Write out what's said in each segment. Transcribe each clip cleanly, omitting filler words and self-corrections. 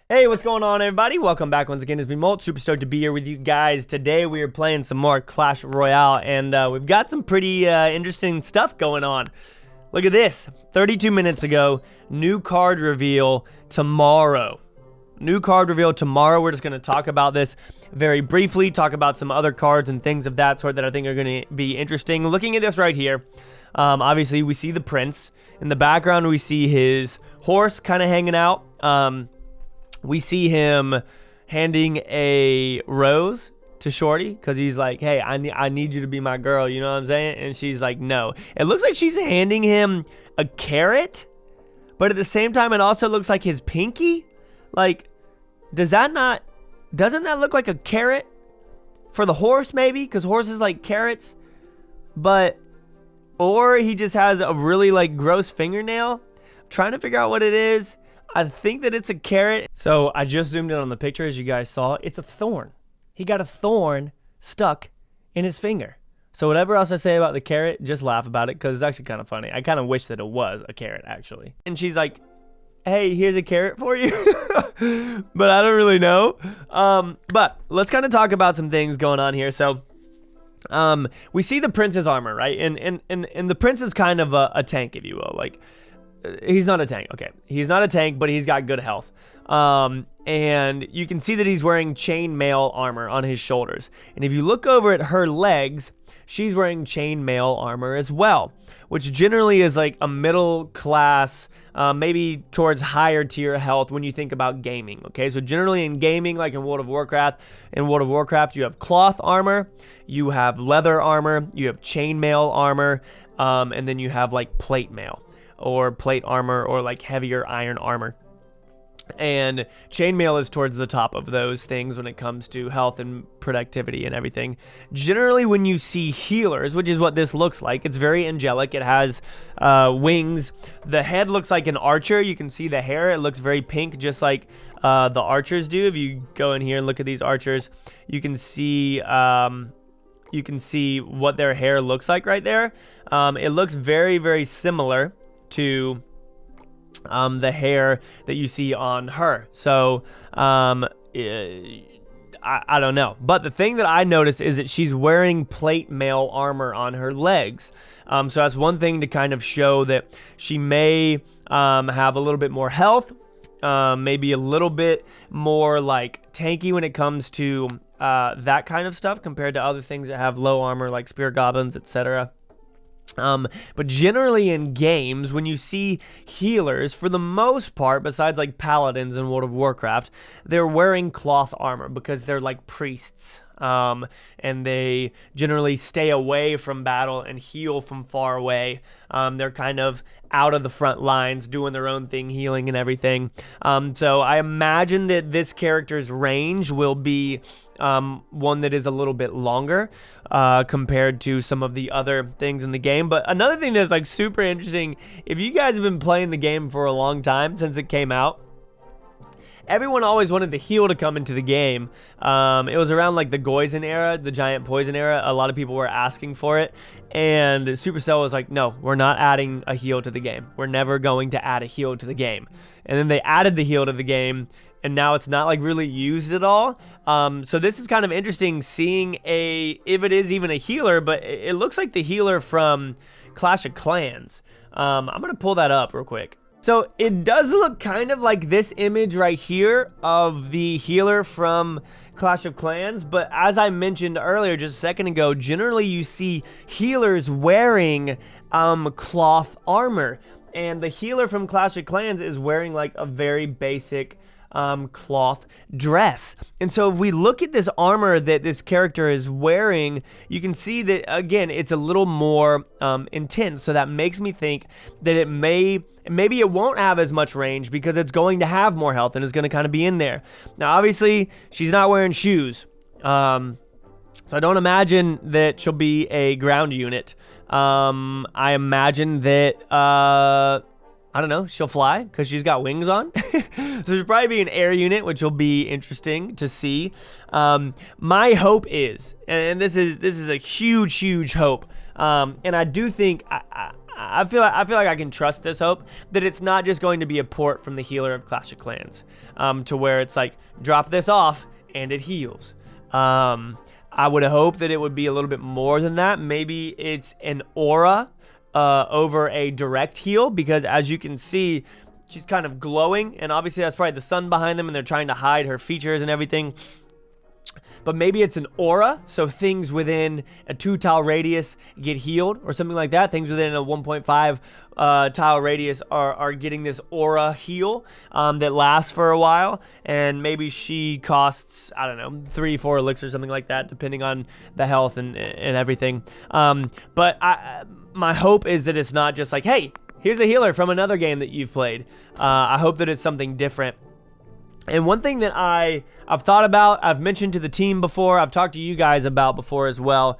Hey, what's going on, everybody? Welcome back once again. It's me, MOLT. Super stoked to be here with you guys. Today we are playing some more Clash Royale, and we've got some pretty interesting stuff going on. Look at this. 32 minutes ago, new card reveal tomorrow. New card reveal tomorrow. We're just going to talk about this very briefly, talk about some other cards and things of that sort that I think are going to be interesting. Looking at this right here, obviously we see the prince. In the background, we see his horse kind of hanging out. We see him handing a rose to Shorty because he's like, hey, I need you to be my girl, you know what I'm saying? And she's like, no. It looks like she's handing him a carrot, but at the same time, it also looks like his pinky. Like, doesn't that look like a carrot for the horse maybe? Because horses like carrots, or he just has a really like gross fingernail. I'm trying to figure out what it is. I think that it's a carrot. So I just zoomed in on the picture, as you guys saw. It's a thorn. He got a thorn stuck in his finger. So whatever else I say about the carrot, just laugh about it because it's actually kind of funny. I kind of wish that it was a carrot, actually. And she's like, hey, here's a carrot for you. But I don't really know. But let's kind of talk about some things going on here. So we see the prince's armor, right? And the prince is kind of a tank, if you will. Like, he's not a tank. Okay. He's not a tank, but he's got good health. And you can see that he's wearing chainmail armor on his shoulders. And if you look over at her legs, she's wearing chainmail armor as well, which generally is like a middle class, maybe towards higher tier health when you think about gaming. Okay. So generally in gaming, like in World of Warcraft, you have cloth armor, you have leather armor, you have chainmail armor, and then you have like plate mail. Or plate armor, or like heavier iron armor. And chainmail is towards the top of those things when it comes to health and productivity and everything. Generally, when you see healers, which is what this looks like, it's very angelic. It has wings. The head looks like an archer. You can see the hair. It looks very pink, just like the archers do. If you go in here and look at these archers, you can see what their hair looks like right there. It looks very, very similar to the hair that you see on her. So I don't know, but the thing that I noticed is that she's wearing plate mail armor on her legs. So that's one thing to kind of show that she may have a little bit more health, maybe a little bit more like tanky when it comes to that kind of stuff compared to other things that have low armor like spear goblins, etc. But generally in games, when you see healers, for the most part, besides like paladins in World of Warcraft, they're wearing cloth armor because they're like priests. And they generally stay away from battle and heal from far away. They're kind of out of the front lines, doing their own thing, healing and everything. So I imagine that this character's range will be one that is a little bit longer compared to some of the other things in the game. But another thing that's like super interesting, if you guys have been playing the game for a long time since it came out, everyone always wanted the heal to come into the game. It was around like the Goizen era, the giant poison era. A lot of people were asking for it. And Supercell was like, no, we're not adding a heal to the game. We're never going to add a heal to the game. And then they added the heal to the game. And now it's not like really used at all. So this is kind of interesting seeing if it is even a healer, but it looks like the healer from Clash of Clans. I'm going to pull that up real quick. So it does look kind of like this image right here of the healer from Clash of Clans, but as I mentioned earlier just a second ago, generally you see healers wearing cloth armor, and the healer from Clash of Clans is wearing like a very basic cloth dress. And so if we look at this armor that this character is wearing, you can see that again it's a little more intense. So that makes me think that maybe it won't have as much range because it's going to have more health and it's going to kind of be in there. Now obviously she's not wearing shoes, so I don't imagine that she'll be a ground unit. I imagine that I don't know, she'll fly because she's got wings on. So she'll probably be an air unit, which will be interesting to see. My hope is, and this is a huge hope, and I do think I feel like I can trust this hope that it's not just going to be a port from the healer of Clash of Clans, to where it's like drop this off and it heals. I would hope that it would be a little bit more than that. Maybe it's an aura over a direct heal, because as you can see, she's kind of glowing, and obviously that's probably the sun behind them, and they're trying to hide her features and everything. But maybe it's an aura, so things within a 2-tile radius get healed or something like that. Things within a 1.5 tile radius are getting this aura heal that lasts for a while. And maybe she costs, I don't know, 3-4 elixirs, something like that, depending on the health and everything. But my hope is that it's not just like, hey, here's a healer from another game that you've played. I hope that it's something different. And one thing that I've thought about, I've mentioned to the team before, I've talked to you guys about before as well,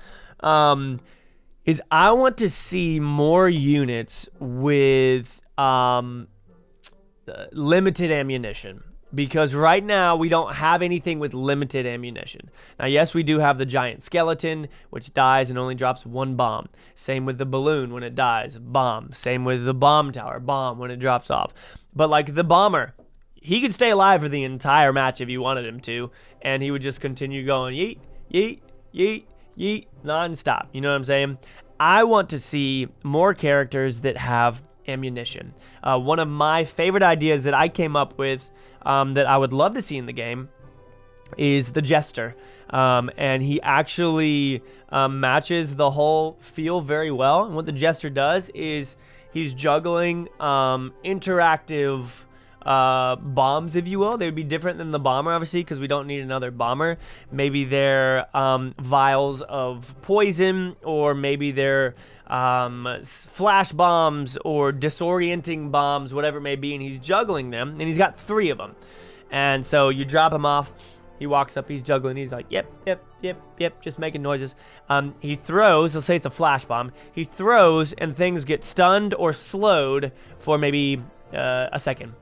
is I want to see more units with limited ammunition. Because right now, we don't have anything with limited ammunition. Now, yes, we do have the giant skeleton, which dies and only drops 1 bomb. Same with the balloon when it dies, bomb. Same with the bomb tower, bomb when it drops off. But like the bomber, he could stay alive for the entire match if you wanted him to, and he would just continue going yeet, yeet, yeet, yeet, non-stop. You know what I'm saying? I want to see more characters that have ammunition. One of my favorite ideas that I came up with that I would love to see in the game is the Jester. And he actually matches the whole feel very well. And what the Jester does is he's juggling interactive bombs, if you will. They would be different than the bomber, obviously, because we don't need another bomber. Maybe they're vials of poison, or maybe they're flash bombs or disorienting bombs, whatever it may be, and he's juggling them, and he's got 3 of them. And so you drop him off, he walks up, he's juggling, he's like, yep, just making noises. He throws, let's say it's a flash bomb, he throws, and things get stunned or slowed for maybe a second.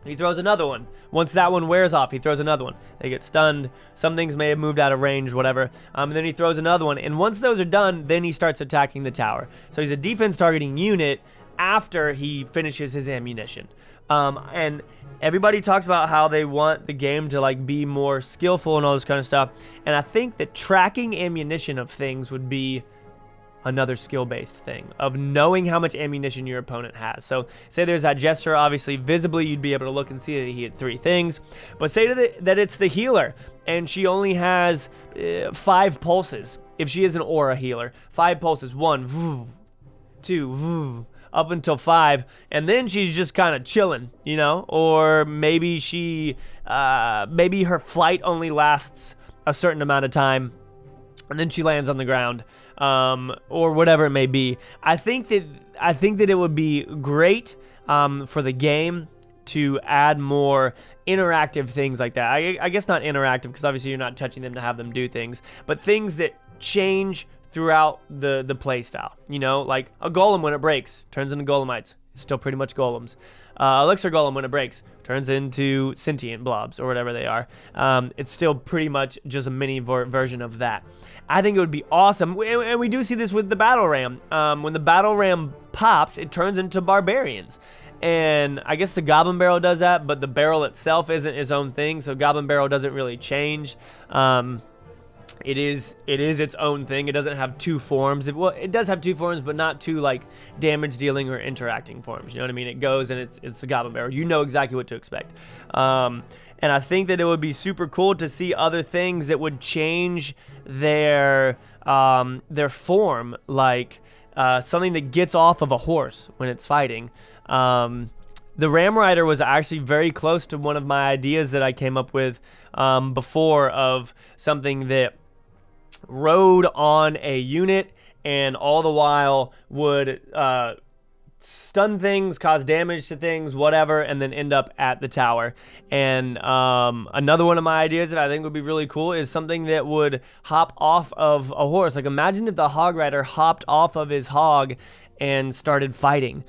He throws another one. Once that one wears off, he throws another one. They get stunned. Some things may have moved out of range, whatever. And then he throws another one. And once those are done, then he starts attacking the tower. So he's a defense targeting unit after he finishes his ammunition. And everybody talks about how they want the game to like be more skillful and all this kind of stuff. And I think that tracking ammunition of things would be another skill-based thing of knowing how much ammunition your opponent has. So say there's that Jester, obviously visibly you'd be able to look and see that he had 3 things, but say that it's the healer and she only has 5 pulses. If she is an aura healer, 5 pulses, 1, 2, up until 5, and then she's just kind of chilling, you know, or maybe maybe her flight only lasts a certain amount of time and then she lands on the ground. Or whatever it may be. I think that it would be great for the game to add more interactive things like that. I guess not interactive, because obviously you're not touching them to have them do things, but things that change throughout the play style. You know, like a golem when it breaks turns into golemites. It's still pretty much golems. Elixir golem when it breaks turns into sentient blobs or whatever they are. It's still pretty much just a mini version of that. I think it would be awesome, and we do see this with the battle ram. When the battle ram pops, it turns into barbarians. And I guess the goblin barrel does that, but the barrel itself isn't its own thing, so goblin barrel doesn't really change. It is its own thing. It doesn't have 2 forms. It does have 2 forms, but not 2 like damage dealing or interacting forms. You know what I mean? It goes and it's the goblin barrel. You know exactly what to expect. And I think that it would be super cool to see other things that would change their form, like something that gets off of a horse when it's fighting. The Ram Rider was actually very close to one of my ideas that I came up with before, of something that rode on a unit and all the while would stun things, cause damage to things, whatever, and then end up at the tower. And another one of my ideas that I think would be really cool is something that would hop off of a horse. Like, imagine if the Hog Rider hopped off of his hog and started fighting.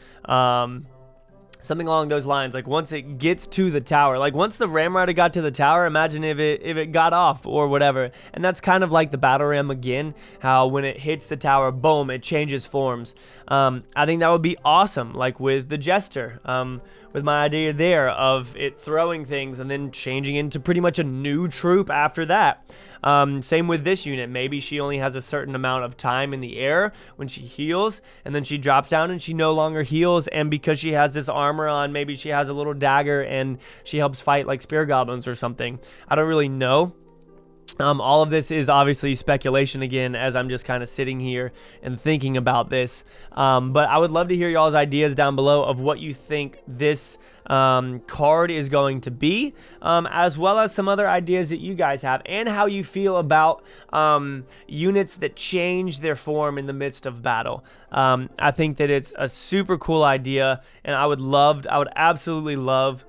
Something along those lines. Like once it gets to the tower, like once the ram rider got to the tower, imagine if it got off or whatever. And that's kind of like the battle ram again, how when it hits the tower, boom, it changes forms. I think that would be awesome, like with the jester, with my idea there of it throwing things and then changing into pretty much a new troop after that. Same with this unit. Maybe she only has a certain amount of time in the air when she heals, and then she drops down and she no longer heals, and because she has this armor on, maybe she has a little dagger and she helps fight like spear goblins or something. I don't really know. All of this is obviously speculation again, as I'm just kind of sitting here and thinking about this. But I would love to hear y'all's ideas down below of what you think this card is going to be, as well as some other ideas that you guys have, and how you feel about units that change their form in the midst of battle. I think that it's a super cool idea, and I would absolutely love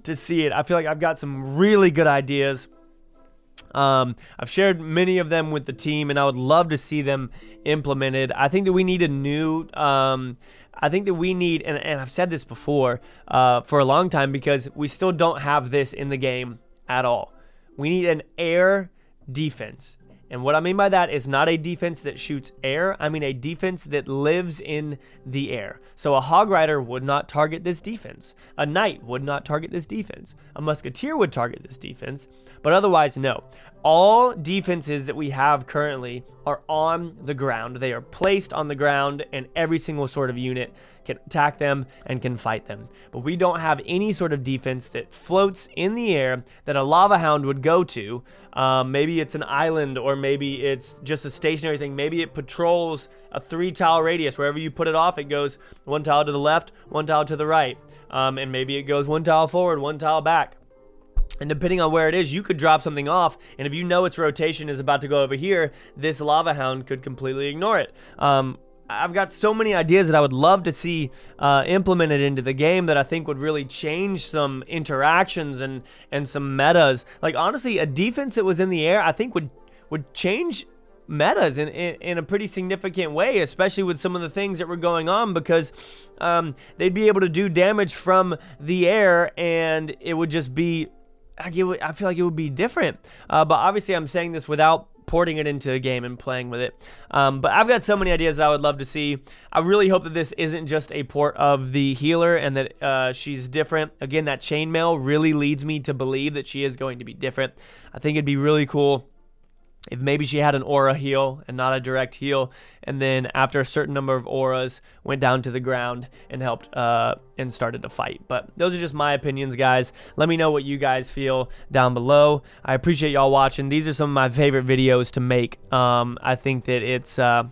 to see it. I feel like I've got some really good ideas. I've shared many of them with the team, and I would love to see them implemented. I think that we need a new, and I've said this before for a long time, because we still don't have this in the game at all. We need an air defense. And what I mean by that is not a defense that shoots air. I mean a defense that lives in the air. So a hog rider would not target this defense. A knight would not target this defense. A musketeer would target this defense. But otherwise, no. All defenses that we have currently are on the ground. They are placed on the ground, and every single sort of unit can attack them and can fight them. But we don't have any sort of defense that floats in the air that a lava hound would go to. Maybe it's an island, or maybe it's just a stationary thing. Maybe it patrols a 3-tile radius. Wherever you put it off, it goes 1 tile to the left, 1 tile to the right. And maybe it goes 1 tile forward, 1 tile back. And depending on where it is, you could drop something off, and if you know its rotation is about to go over here, this lava hound could completely ignore it. I've got so many ideas that I would love to see implemented into the game that I think would really change some interactions and some metas. Like, honestly, a defense that was in the air, I think would change metas in a pretty significant way, especially with some of the things that were going on, because they'd be able to do damage from the air, and it would just be, I feel like it would be different. But obviously I'm saying this without porting it into a game and playing with it. But I've got so many ideas that I would love to see. I really hope that this isn't just a port of the healer, and that she's different. Again, that chainmail really leads me to believe that she is going to be different. I think it'd be really cool if maybe she had an aura heal and not a direct heal, and then after a certain number of auras went down to the ground and helped and started to fight. But those are just my opinions, guys. Let me know what you guys feel down below. I appreciate y'all watching. These are some of my favorite videos to make. I think that it's yeah,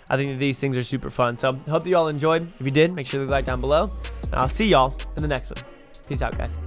I think that these things are super fun. So hope that y'all enjoyed. If you did, make sure to leave a like down below, and I'll see y'all in the next one. Peace out, guys.